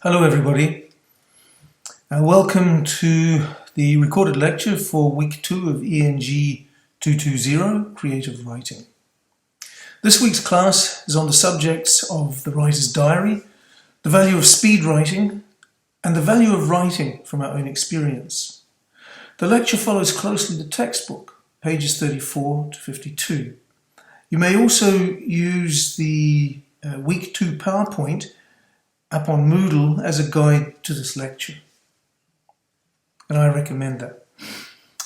Hello everybody, welcome to the recorded lecture for week 2 of ENG 220, Creative Writing. This week's class is on the subjects of the writer's diary, the value of speed writing, and the value of writing from our own experience. The lecture follows closely the textbook, pages 34 to 52. You may also use the week 2 PowerPoint up on Moodle as a guide to this lecture, and I recommend that.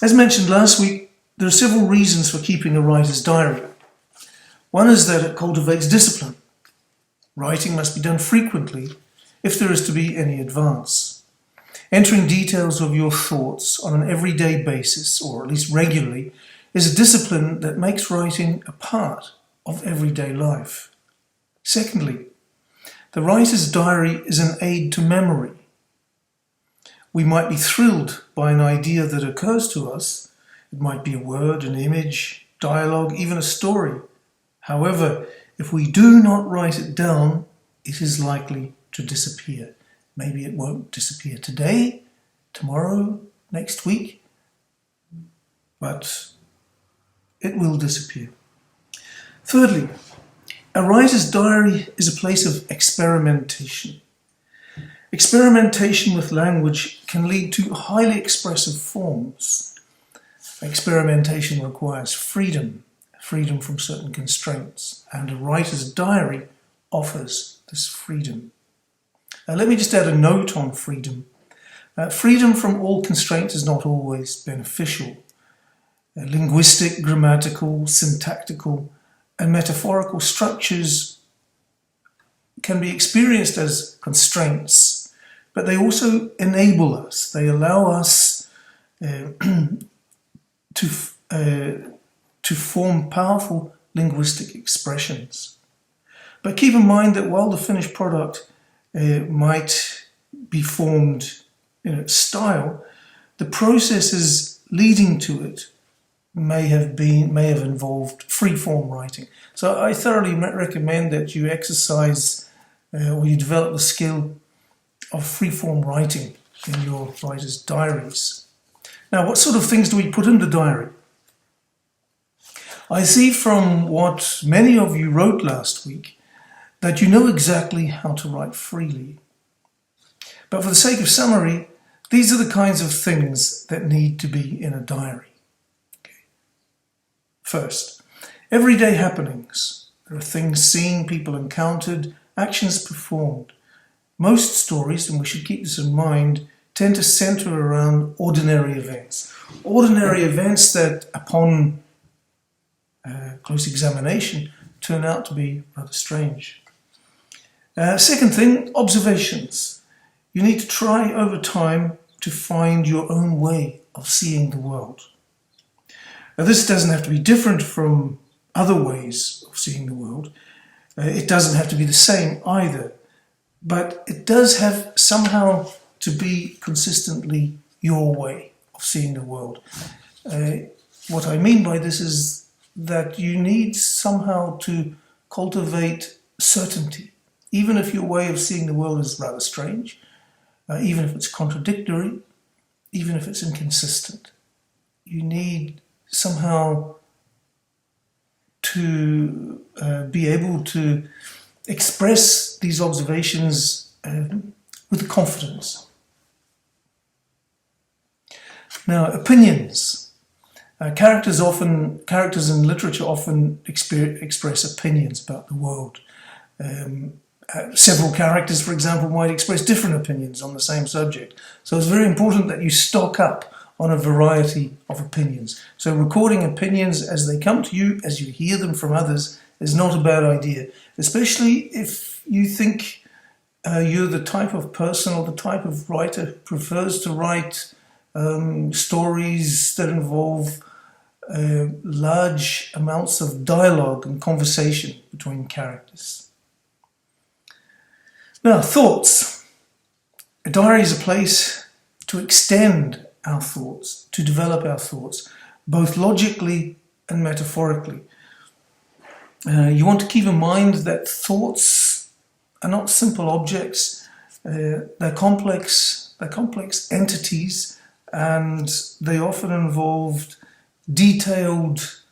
As mentioned last week, there are several reasons for keeping a writer's diary. One is that it cultivates discipline. Writing must be done frequently if there is to be any advance. Entering details of your thoughts on an everyday basis, or at least regularly, is a discipline that makes writing a part of everyday life. Secondly, the writer's diary is an aid to memory. We might be thrilled by an idea that occurs to us. It might be a word, an image, dialogue, even a story. However, if we do not write it down, it is likely to disappear. Maybe it won't disappear today, tomorrow, next week, but it will disappear. Thirdly, a writer's diary is a place of experimentation. Experimentation with language can lead to highly expressive forms. Experimentation requires freedom from certain constraints, and a writer's diary offers this freedom. Let me just add a note on freedom. Freedom from all constraints is not always beneficial. Linguistic, grammatical, syntactical, and metaphorical structures can be experienced as constraints, but they also enable us. They allow us to form powerful linguistic expressions. But keep in mind that while the finished product might be formed in its style, the processes leading to it may have involved free-form writing. So I thoroughly recommend that you exercise or you develop the skill of free-form writing in your writer's diaries. Now, what sort of things do we put in the diary? I see from what many of you wrote last week that you know exactly how to write freely. But for the sake of summary, these are the kinds of things that need to be in a diary. First, everyday happenings. There are things seen, people encountered, actions performed. Most stories, and we should keep this in mind, tend to center around ordinary events. Ordinary events that, upon close examination, turn out to be rather strange. Second thing, observations. You need to try over time to find your own way of seeing the world. Now, this doesn't have to be different from other ways of seeing the world. It doesn't have to be the same either. But it does have somehow to be consistently your way of seeing the world. What I mean by this is that you need somehow to cultivate certainty. Even if your way of seeing the world is rather strange, even if it's contradictory, even if it's inconsistent, you need somehow to be able to express these observations with confidence. Now, opinions. Characters in literature often express opinions about the world. Several characters, for example, might express different opinions on the same subject. So it's very important that you stock up on a variety of opinions. So recording opinions as they come to you, as you hear them from others, is not a bad idea, especially if you think you're the type of person or the type of writer who prefers to write stories that involve large amounts of dialogue and conversation between characters. Now, thoughts. A diary is a place to extend our thoughts, to develop our thoughts, both logically and metaphorically. You want to keep in mind that thoughts are not simple objects, They're complex entities, and they often involved detailed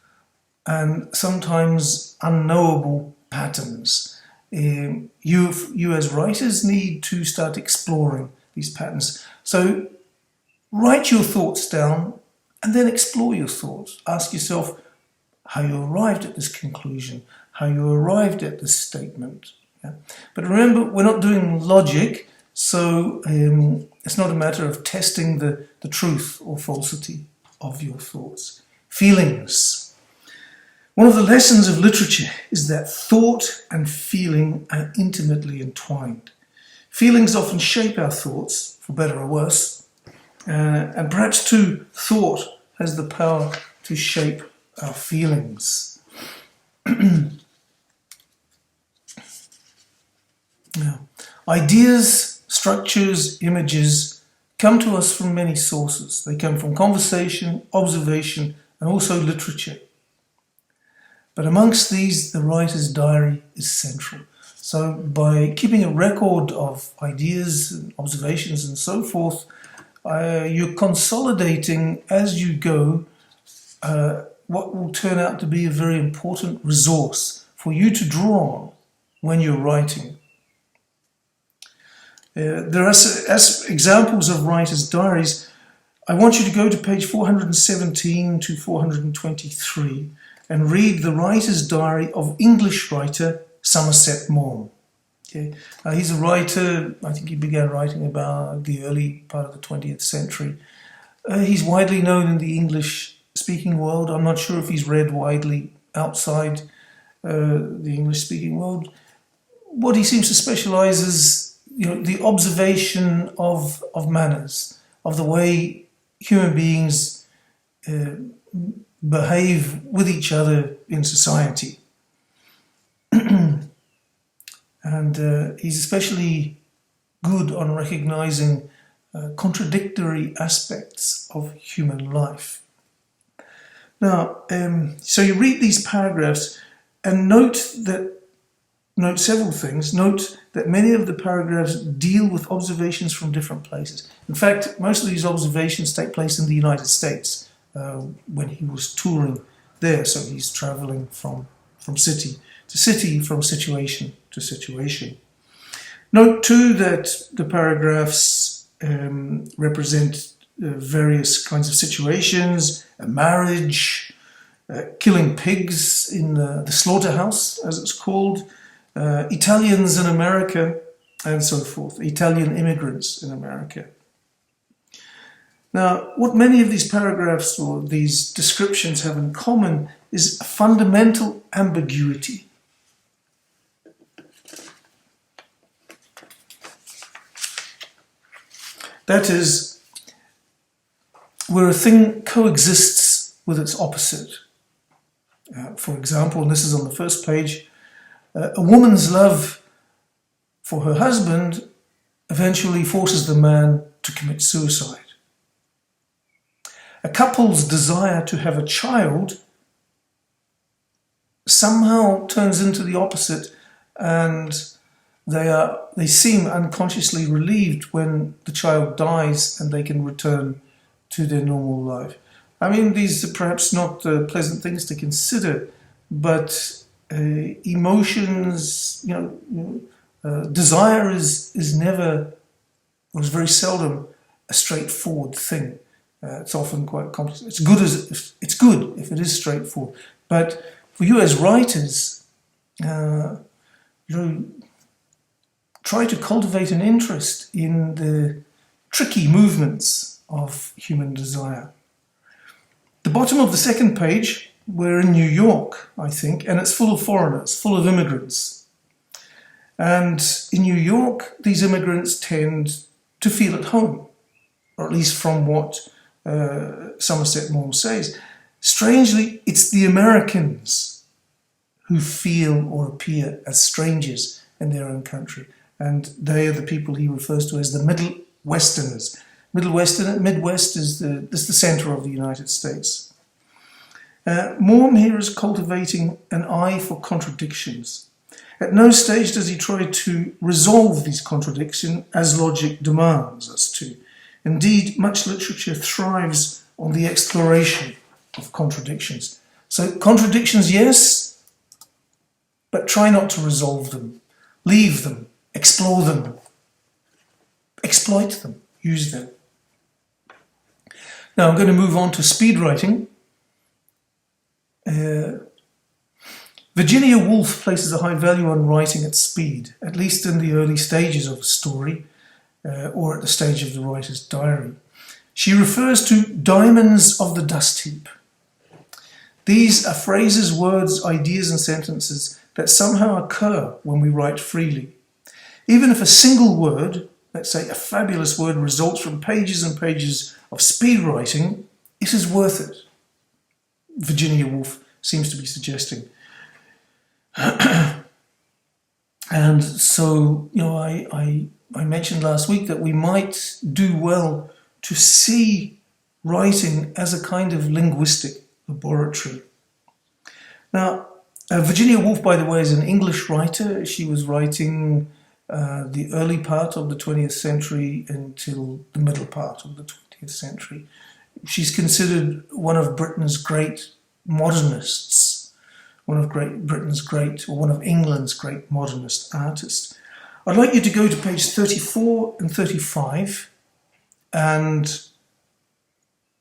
and sometimes unknowable patterns. You as writers need to start exploring these patterns. So write your thoughts down and then explore your thoughts. Ask yourself how you arrived at this conclusion, how you arrived at this statement. Yeah? But remember, we're not doing logic, so it's not a matter of testing the truth or falsity of your thoughts. Feelings. One of the lessons of literature is that thought and feeling are intimately entwined. Feelings often shape our thoughts, for better or worse, and perhaps too, thought has the power to shape our feelings. Now, ideas, structures, images come to us from many sources. They come from conversation, observation, and also literature. But amongst these, the writer's diary is central. So by keeping a record of ideas and observations and so forth, you're consolidating as you go what will turn out to be a very important resource for you to draw on when you're writing. There are as examples of writers' diaries. I want you to go to page 417 to 423 and read the writer's diary of English writer Somerset Maugham. Okay. He's a writer, I think he began writing about the early part of the 20th century. He's widely known in the English-speaking world. I'm not sure if he's read widely outside the English-speaking world. What he seems to specialize is the observation of manners, of the way human beings behave with each other in society. And he's especially good on recognizing contradictory aspects of human life. Now, so you read these paragraphs and note several things. Note that many of the paragraphs deal with observations from different places. In fact, most of these observations take place in the United States when he was touring there. So he's traveling from city to city, from situation to situation. Note too that the paragraphs represent various kinds of situations, a marriage, killing pigs in the slaughterhouse, as it's called, Italians in America, and so forth, Italian immigrants in America. Now, what many of these paragraphs or these descriptions have in common is a fundamental ambiguity. That is, where a thing coexists with its opposite. For example, and this is on the first page, a woman's love for her husband eventually forces the man to commit suicide. A couple's desire to have a child somehow turns into the opposite, and they seem unconsciously relieved when the child dies and they can return to their normal life. I mean, these are perhaps not pleasant things to consider, but emotions, desire is never, or is very seldom, a straightforward thing. It's often quite complex. It's good if it is straightforward. But for you as writers, try to cultivate an interest in the tricky movements of human desire. The bottom of the second page, we're in New York, I think, and it's full of foreigners, full of immigrants. And in New York, these immigrants tend to feel at home, or at least from what Somerset Maugham says. Strangely, it's the Americans who feel or appear as strangers in their own country. And they are the people he refers to as the Middle Westerners. Midwest is the center of the United States. Maugham here is cultivating an eye for contradictions. At no stage does he try to resolve these contradictions as logic demands us to. Indeed, much literature thrives on the exploration of contradictions. So contradictions, yes, but try not to resolve them. Leave them, explore them, exploit them, use them. Now I'm going to move on to speed writing. Virginia Woolf places a high value on writing at speed, at least in the early stages of a story, or at the stage of the writer's diary. She refers to diamonds of the dust heap. These are phrases, words, ideas and sentences that somehow occur when we write freely. Even if a single word, let's say a fabulous word, results from pages and pages of speed writing, it is worth it, Virginia Woolf seems to be suggesting. And so, I mentioned last week that we might do well to see writing as a kind of linguistic laboratory. Now, Virginia Woolf, by the way, is an English writer. She was writing the early part of the 20th century until the middle part of the 20th century. She's considered one of Britain's great modernists, one of England's great modernist artists. I'd like you to go to page 34 and 35 and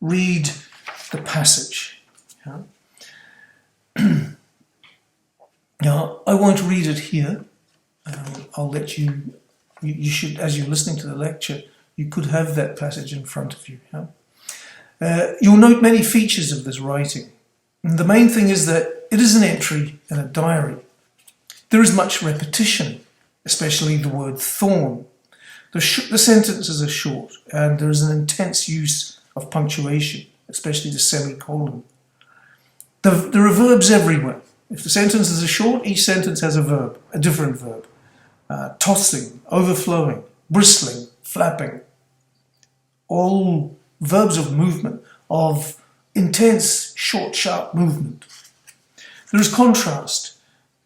read the passage. Yeah. Now, I won't read it here. I'll let you should, as you're listening to the lecture, you could have that passage in front of you. Yeah? You'll note many features of this writing. And the main thing is that it is an entry in a diary. There is much repetition, especially the word thorn. The sentences are short, and there is an intense use of punctuation, especially the semicolon. There are verbs everywhere. If the sentences are short, each sentence has a verb, a different verb. Tossing, overflowing, bristling, flapping. All verbs of movement, of intense, short, sharp movement. There is contrast.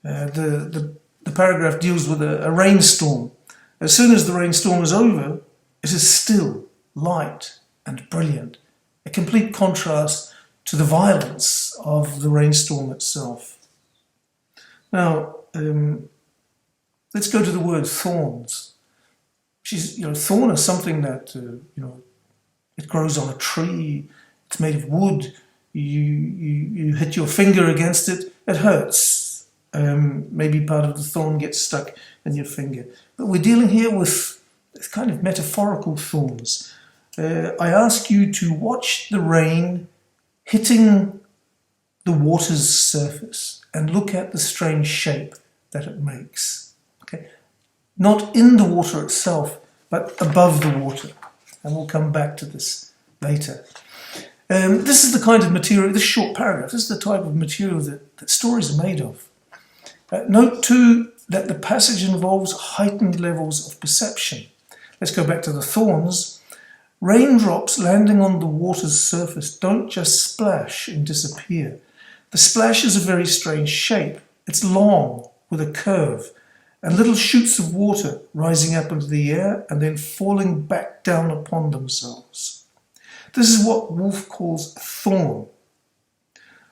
The paragraph deals with a rainstorm. As soon as the rainstorm is over, it is still, light and brilliant. A complete contrast to the violence of the rainstorm itself. Now, let's go to the word thorns. Thorn is something that, it grows on a tree. It's made of wood. You hit your finger against it, it hurts. Maybe part of the thorn gets stuck in your finger. But we're dealing here with kind of metaphorical thorns. I ask you to watch the rain hitting the water's surface and look at the strange shape that it makes. Okay? Not in the water itself, but above the water. And we'll come back to this later. This is the kind of material, this short paragraph, this is the type of material that stories are made of. Note too that the passage involves heightened levels of perception. Let's go back to the thorns. Raindrops landing on the water's surface don't just splash and disappear. The splash is a very strange shape. It's long, with a curve, and little shoots of water rising up into the air and then falling back down upon themselves. This is what Woolf calls a thorn.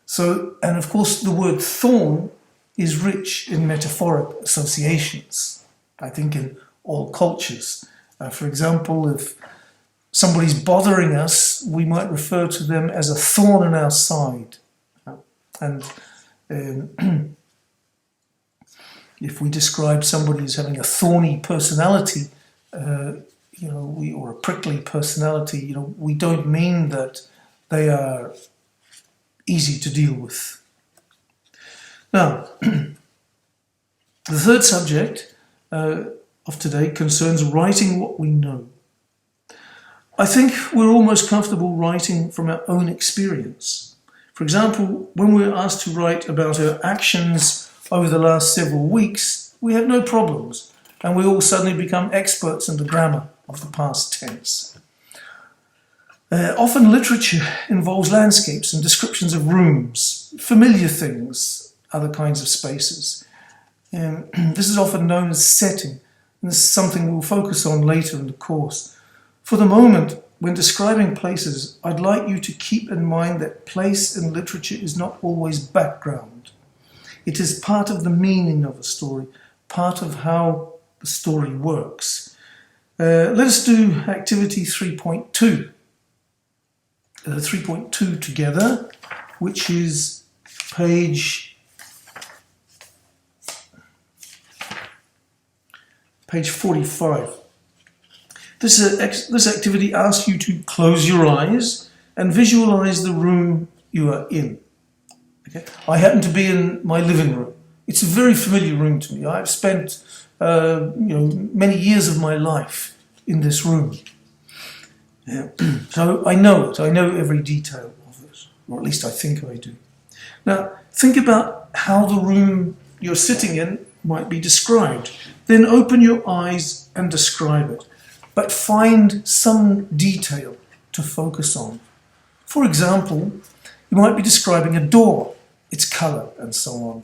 So, and of course the word thorn is rich in metaphoric associations, I think in all cultures. For example, if somebody's bothering us, we might refer to them as a thorn in our side. And if we describe somebody as having a thorny personality, or a prickly personality, we don't mean that they are easy to deal with. Now, the third subject of today concerns writing what we know. I think we're almost comfortable writing from our own experience. For example, when we're asked to write about our actions over the last several weeks, we have no problems, and we all suddenly become experts in the grammar of the past tense. Often literature involves landscapes and descriptions of rooms, familiar things, other kinds of spaces. This is often known as setting, and this is something we'll focus on later in the course. For the moment, when describing places, I'd like you to keep in mind that place in literature is not always background. It is part of the meaning of a story, part of how the story works. Let us do activity 3.2. 3.2 together, which is page 45. This activity asks you to close your eyes and visualize the room you are in. Okay? I happen to be in my living room. It's a very familiar room to me. I've spent many years of my life in this room. So I know it. I know every detail of it, or at least I think I do. Now, think about how the room you're sitting in might be described. Then open your eyes and describe it. But find some detail to focus on. For example, you might be describing a door, its colour, and so on.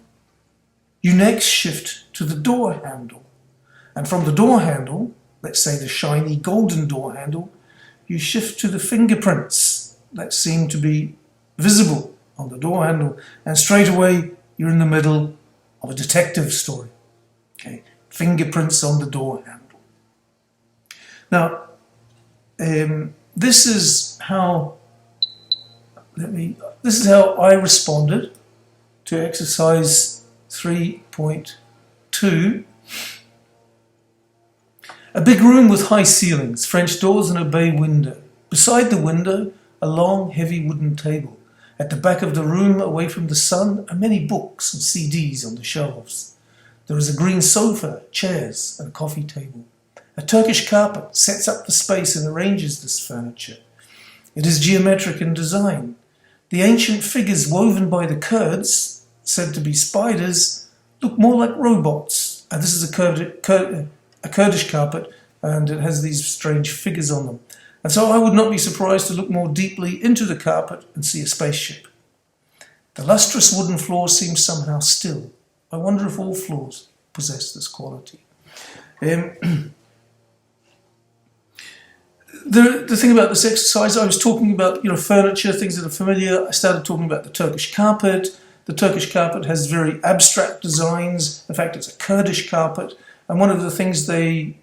You next shift to the door handle. And from the door handle, let's say the shiny golden door handle, you shift to the fingerprints that seem to be visible on the door handle. And straight away, you're in the middle of a detective story. Okay? Fingerprints on the door handle. Now, this is how I responded to exercise 3.2. A big room with high ceilings, French doors and a bay window. Beside the window, a long, heavy wooden table. At the back of the room, away from the sun, are many books and CDs on the shelves. There is a green sofa, chairs, and a coffee table. A Turkish carpet sets up the space and arranges this furniture. It is geometric in design. The ancient figures woven by the Kurds, said to be spiders, look more like robots. And this is a Kurdish carpet, and it has these strange figures on them. And so I would not be surprised to look more deeply into the carpet and see a spaceship. The lustrous wooden floor seems somehow still. I wonder if all floors possess this quality. The thing about this exercise, I was talking about furniture, things that are familiar. I started talking about the Turkish carpet. The Turkish carpet has very abstract designs. In fact, it's a Kurdish carpet. And one of the figures they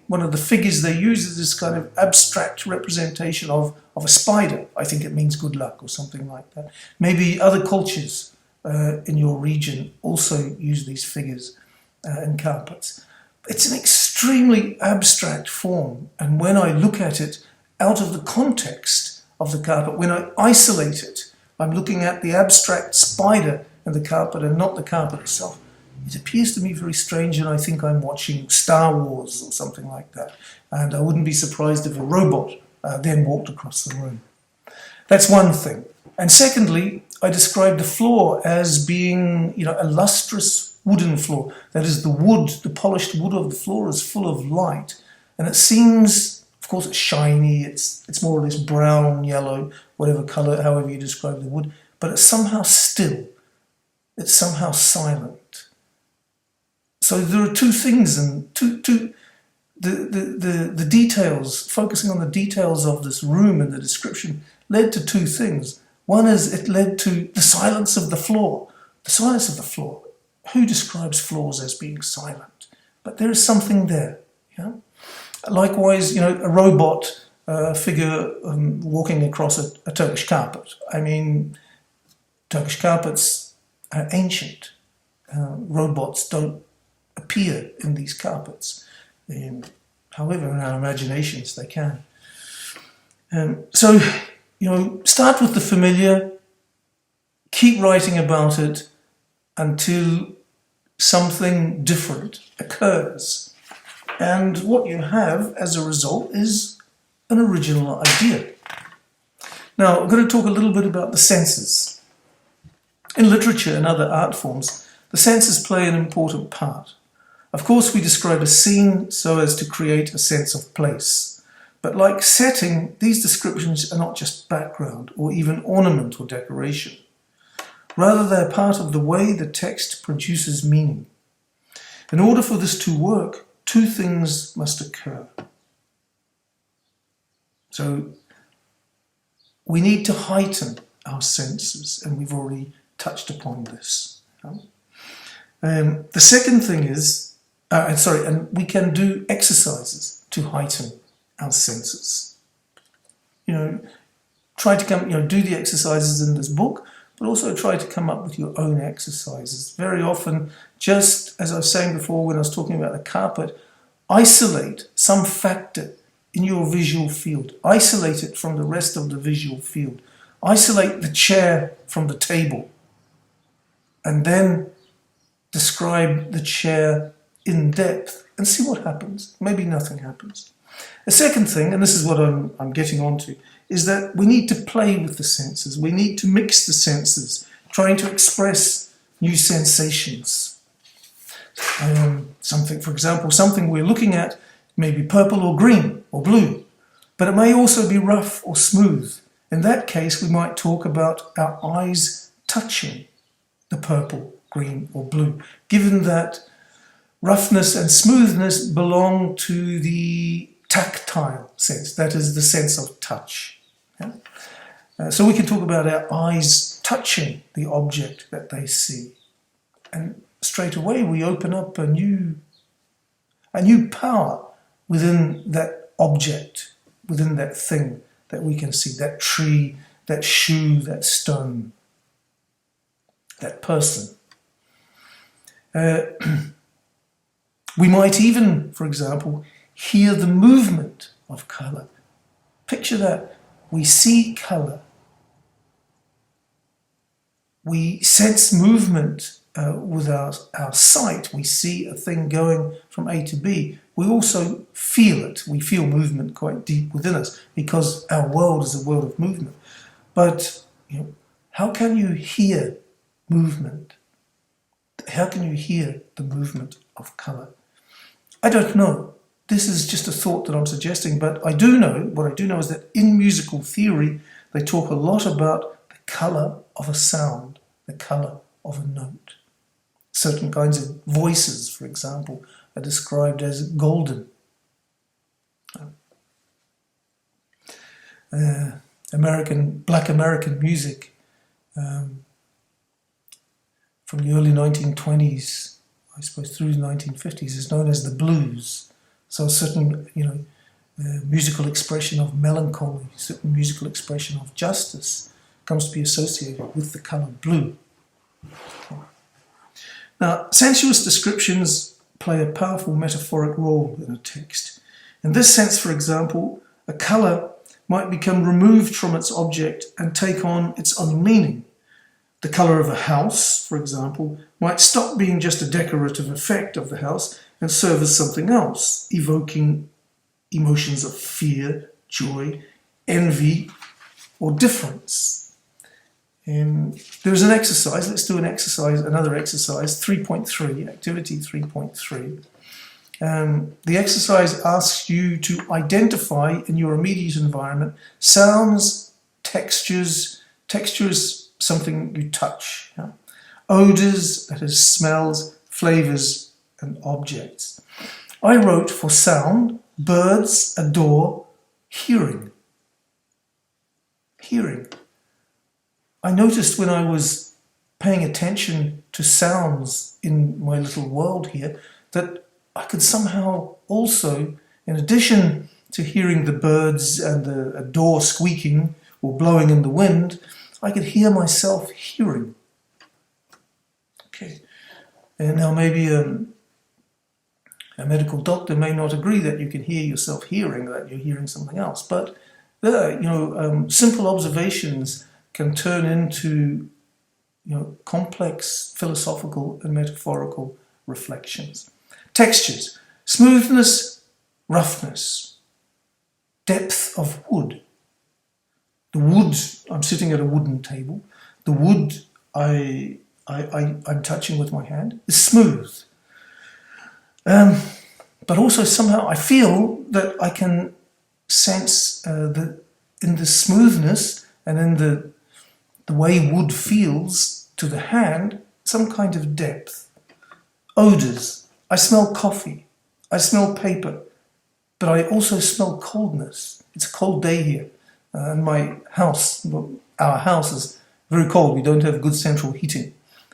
use is this kind of abstract representation of a spider. I think it means good luck or something like that. Maybe other cultures in your region also use these figures in carpets. It's an extremely abstract form. And when I look at it out of the context of the carpet, when I isolate it, I'm looking at the abstract spider in the carpet and not the carpet itself. It appears to me very strange, and I think I'm watching Star Wars or something like that. And I wouldn't be surprised if a robot then walked across the room. That's one thing. And secondly, I described the floor as being, a lustrous wooden floor. That is, the wood, the polished wood of the floor is full of light. And it seems, of course, it's shiny, it's more or less brown, yellow, whatever colour, however you describe the wood, but it's somehow still. It's somehow silent. So there are two things, and the details, focusing on the details of this room and the description led to two things. One is it led to the silence of the floor. The silence of the floor. Who describes floors as being silent? But there is something there. Yeah? Likewise, a robot figure walking across a Turkish carpet. I mean, Turkish carpets are ancient. Robots don't appear in these carpets. However, in our imaginations, they can. So, start with the familiar, keep writing about it until something different occurs. And what you have as a result is an original idea. Now, I'm going to talk a little bit about the senses. In literature and other art forms, the senses play an important part. Of course, we describe a scene so as to create a sense of place. But like setting, these descriptions are not just background or even ornament or decoration. Rather, they're part of the way the text produces meaning. In order for this to work, two things must occur. So we need to heighten our senses, and we've already touched upon this. The second thing is, and we can do exercises to heighten our senses. Try to do the exercises in this book, but also try to come up with your own exercises. Very often, just as I was saying before when I was talking about the carpet, isolate some factor in your visual field. Isolate it from the rest of the visual field. Isolate the chair from the table. And then describe the chair in depth and see what happens. Maybe nothing happens. The second thing, and this is what I'm getting onto, is that we need to play with the senses. We need to mix the senses, trying to express new sensations. Something, for example, something we're looking at may be purple or green or blue, but it may also be rough or smooth. In that case, we might talk about our eyes touching the purple, green or blue, given that roughness and smoothness belong to the tactile sense, that is the sense of touch. So we can talk about our eyes touching the object that they see. And straight away we open up a new power within that object, within that thing that we can see, that tree, that shoe, that stone, that person. We might even, for example, hear the movement of colour. Picture that. We see colour. We sense movement with our sight. We see a thing going from A to B. We also feel it. We feel movement quite deep within us because our world is a world of movement. But how can you hear movement? How can you hear the movement of colour? I don't know. This is just a thought that I'm suggesting, but what I do know is that in musical theory, they talk a lot about the colour of a sound, the colour of a note. Certain kinds of voices, for example, are described as golden. Black American music from the early 1920s, I suppose through the 1950s, is known as the blues. So a certain, musical expression of melancholy, certain musical expression of justice comes to be associated with the colour blue. Now, sensuous descriptions play a powerful metaphoric role in a text. In this sense, for example, a colour might become removed from its object and take on its own meaning. The colour of a house, for example, might stop being just a decorative effect of the house and serve as something else, evoking emotions of fear, joy, envy, or difference. And there's an exercise. Let's do another exercise, 3.3, activity 3.3. The exercise asks you to identify in your immediate environment sounds, textures, something you touch, odours, that is smells, flavours and objects. I wrote for sound, birds, a door, hearing. Hearing. I noticed when I was paying attention to sounds in my little world here that I could somehow also, in addition to hearing the birds and a door squeaking or blowing in the wind, I could hear myself hearing. Okay. And now maybe a medical doctor may not agree that you can hear yourself hearing, that you're hearing something else. But simple observations can turn into complex philosophical and metaphorical reflections. Textures: smoothness, roughness, depth of wood. The wood, I'm sitting at a wooden table. The wood I'm touching with my hand is smooth. But also somehow I feel that I can sense in the smoothness and in the way wood feels to the hand, some kind of depth. Odours. I smell coffee. I smell paper. But I also smell coldness. It's a cold day here. And my house, our house is very cold. We don't have good central heating.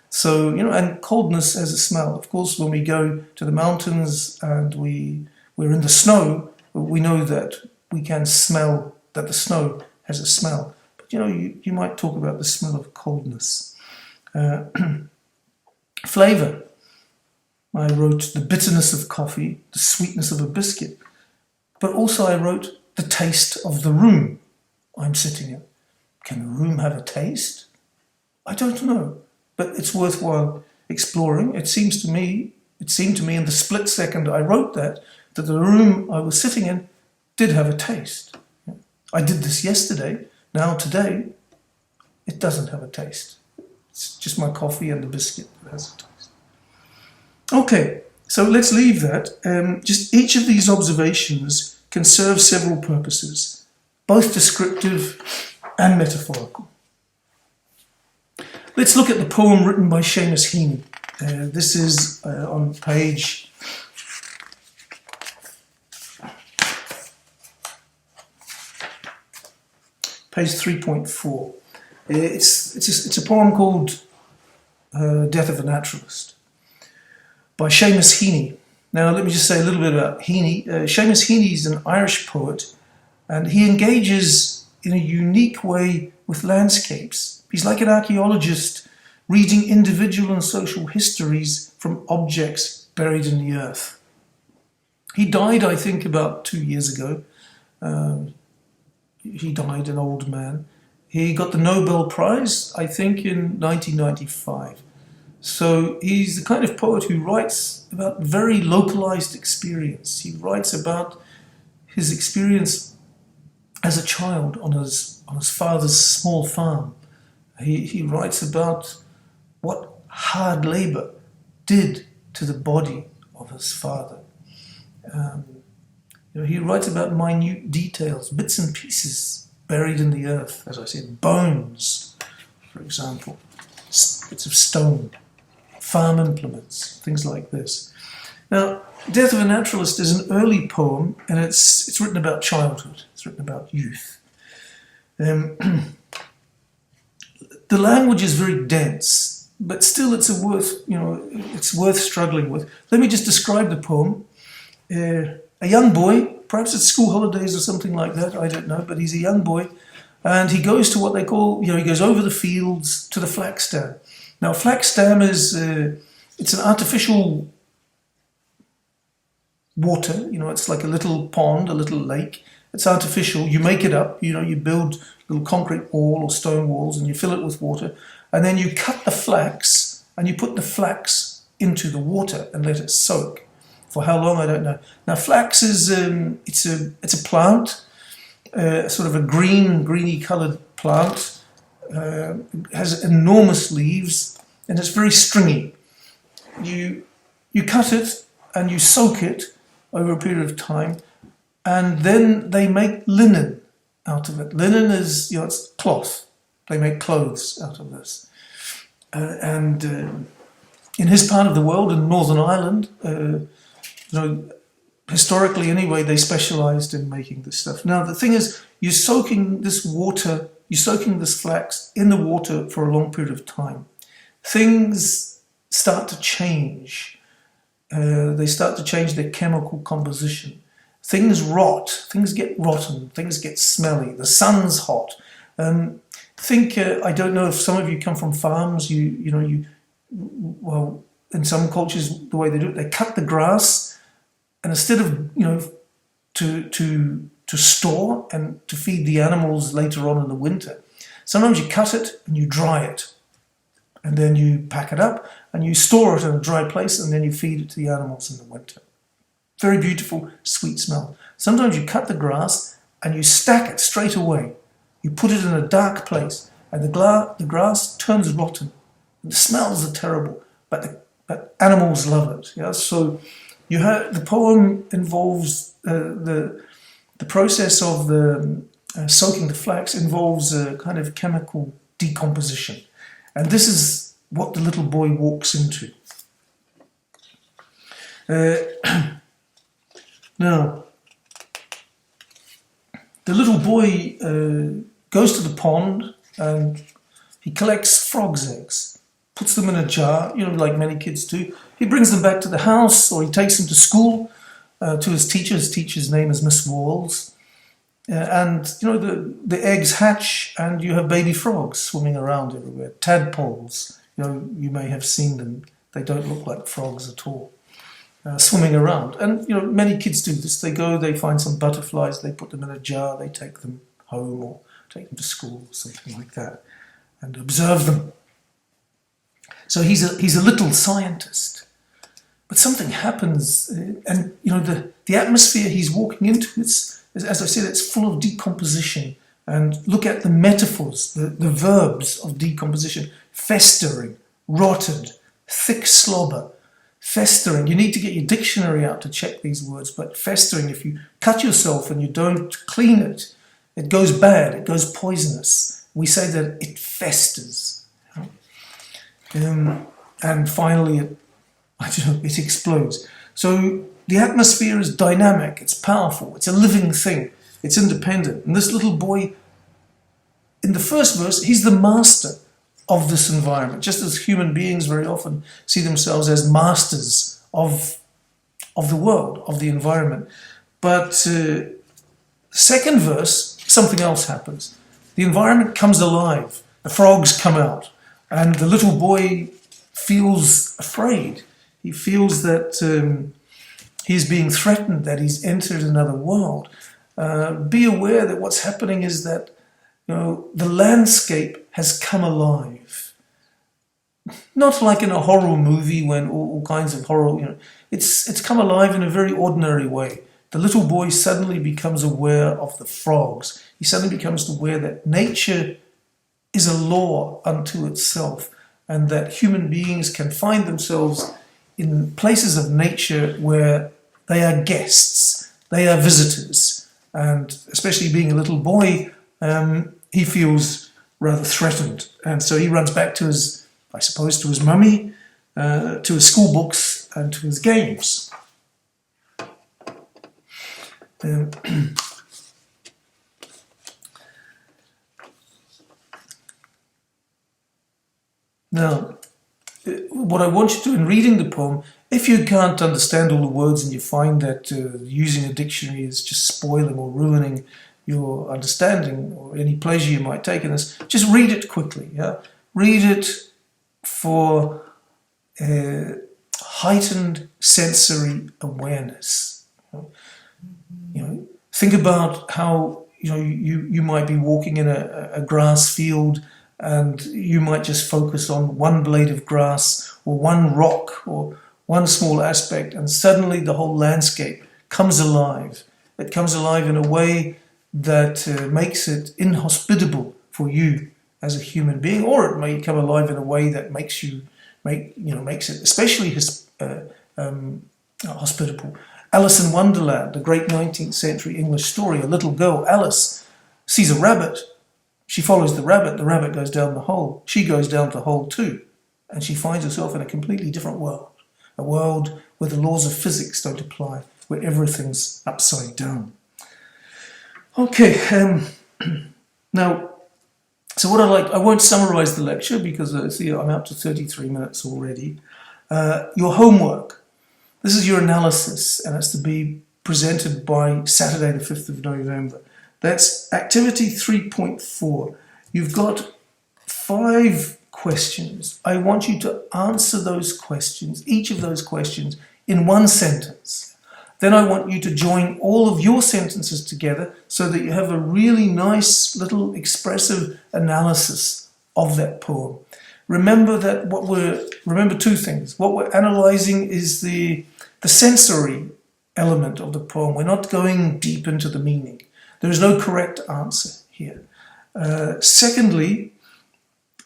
So, and coldness has a smell. Of course, when we go to the mountains and we're in the snow, we know that we can smell that the snow has a smell. But, you might talk about the smell of coldness. Flavor. I wrote the bitterness of coffee, the sweetness of a biscuit. But also I wrote the taste of the room I'm sitting in. Can a room have a taste? I don't know, but it's worthwhile exploring. It seemed to me in the split second I wrote that the room I was sitting in did have a taste. I did this yesterday. Now today, it doesn't have a taste. It's just my coffee and the biscuit that has a taste. Okay, so let's leave that. Just each of these observations can serve several purposes, both descriptive and metaphorical. Let's look at the poem written by Seamus Heaney. This is on page 3.4. It's a poem called Death of a Naturalist by Seamus Heaney. Now let me just say a little bit about Heaney. Seamus Heaney is an Irish poet, and he engages in a unique way with landscapes. He's like an archaeologist reading individual and social histories from objects buried in the earth. He died, I think, about 2 years ago. He died an old man. He got the Nobel Prize, I think, in 1995. So he's the kind of poet who writes about very localized experience. He writes about his experience as a child on his father's small farm. He writes about what hard labor did to the body of his father. He writes about minute details, bits and pieces buried in the earth, as I said, bones, for example, bits of stone, farm implements, things like this. Now, Death of a Naturalist is an early poem, and it's written about childhood. It's written about youth. The language is very dense, but still it's worth struggling with. Let me just describe the poem. A young boy, perhaps it's school holidays or something like that, I don't know, but he's a young boy, and he goes to what they call, he goes over the fields to the flax dam. Now, a flax dam is, it's an artificial water, it's like a little pond, a little lake. It's artificial, you make it up, you build little concrete wall or stone walls and you fill it with water, and then you cut the flax and you put the flax into the water and let it soak. For how long, I don't know. Now, flax is it's a plant, sort of a greeny coloured plant. Has enormous leaves and it's very stringy. You cut it and you soak it over a period of time, and then they make linen out of it. Linen is it's cloth. They make clothes out of this. And in his part of the world, in Northern Ireland, historically anyway, they specialised in making this stuff. Now the thing is, you're soaking this flax in the water for a long period of time. Things start to change. They start to change their chemical composition. Things rot. Things get rotten. Things get smelly. The sun's hot. I don't know if some of you come from farms. Well, in some cultures, the way they do it, they cut the grass, and instead of to store and to feed the animals later on in the winter, sometimes you cut it and you dry it, and then you pack it up and you store it in a dry place, and then you feed it to the animals in the winter. Very beautiful, sweet smell. Sometimes you cut the grass and you stack it straight away. You put it in a dark place, and the grass turns rotten. And the smells are terrible, but animals love it. Yeah? So the poem involves the process of soaking the flax involves a kind of chemical decomposition, and this is what the little boy walks into. Now, the little boy goes to the pond and he collects frogs' eggs, puts them in a jar, like many kids do. He brings them back to the house, or he takes them to school, to his teacher. His teacher's name is Miss Walls. And, the eggs hatch and you have baby frogs swimming around everywhere. Tadpoles, you may have seen them. They don't look like frogs at all. Swimming around. And, many kids do this. They go, they find some butterflies, they put them in a jar, they take them home or take them to school or something like that and observe them. So he's a little scientist. But something happens and, the atmosphere he's walking into is, as I said, it's full of decomposition. And look at the metaphors, the verbs of decomposition. Festering, rotted, thick slobber. Festering, you need to get your dictionary out to check these words, but festering, if you cut yourself and you don't clean it, it goes bad, it goes poisonous. We say that it festers. And finally, it explodes. So the atmosphere is dynamic, it's powerful, it's a living thing, it's independent. And this little boy, in the first verse, he's the master of this environment, just as human beings very often see themselves as masters of the world, of the environment. But second verse, something else happens. The environment comes alive, the frogs come out, and the little boy feels afraid. He feels that he's being threatened, that he's entered another world. Be aware that what's happening is that the landscape has come alive. Not like in a horror movie when all kinds of horror, it's come alive in a very ordinary way. The little boy suddenly becomes aware of the frogs. He suddenly becomes aware that nature is a law unto itself and that human beings can find themselves in places of nature where they are guests, they are visitors. And especially being a little boy, he feels rather threatened. And so he runs back to his mummy, to his school books and to his games. Now, what I want you to do in reading the poem, if you can't understand all the words and you find that using a dictionary is just spoiling or ruining your understanding or any pleasure you might take in this, just read it quickly. Yeah? Read it for heightened sensory awareness. Think about how you might be walking in a grass field and you might just focus on one blade of grass or one rock or one small aspect, and suddenly the whole landscape comes alive. It comes alive in a way that makes it inhospitable for you as a human being, or it may come alive in a way that makes it especially hospitable. Alice in Wonderland, the great 19th century English story. A little girl, Alice, sees a rabbit. She follows the rabbit goes down the hole. She goes down the hole too, and she finds herself in a completely different world. A world where the laws of physics don't apply, where everything's upside down. Okay, now, so what I won't summarize the lecture because I'm up to 33 minutes already. Your homework, this is your analysis, and it's to be presented by Saturday the 5th of November. That's activity 3.4. You've got 5 questions. I want you to answer those questions, each of those questions, in one sentence. Then I want you to join all of your sentences together so that you have a really nice little expressive analysis of that poem. Remember remember 2 things. What we're analysing is the sensory element of the poem. We're not going deep into the meaning. There is no correct answer here. Secondly,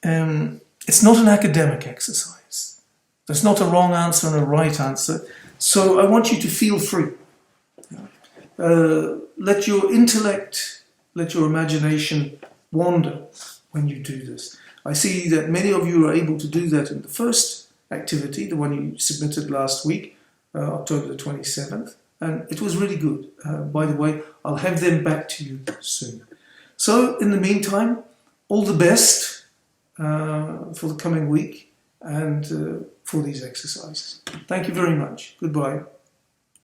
it's not an academic exercise. There's not a wrong answer and a right answer. So I want you to feel free. Let your intellect, let your imagination wander when you do this. I see that many of you are able to do that in the first activity, the one you submitted last week. October the 27th, and it was really good. By the way, I'll have them back to you soon. So in the meantime, all the best for the coming week and for these exercises. Thank you very much. Goodbye.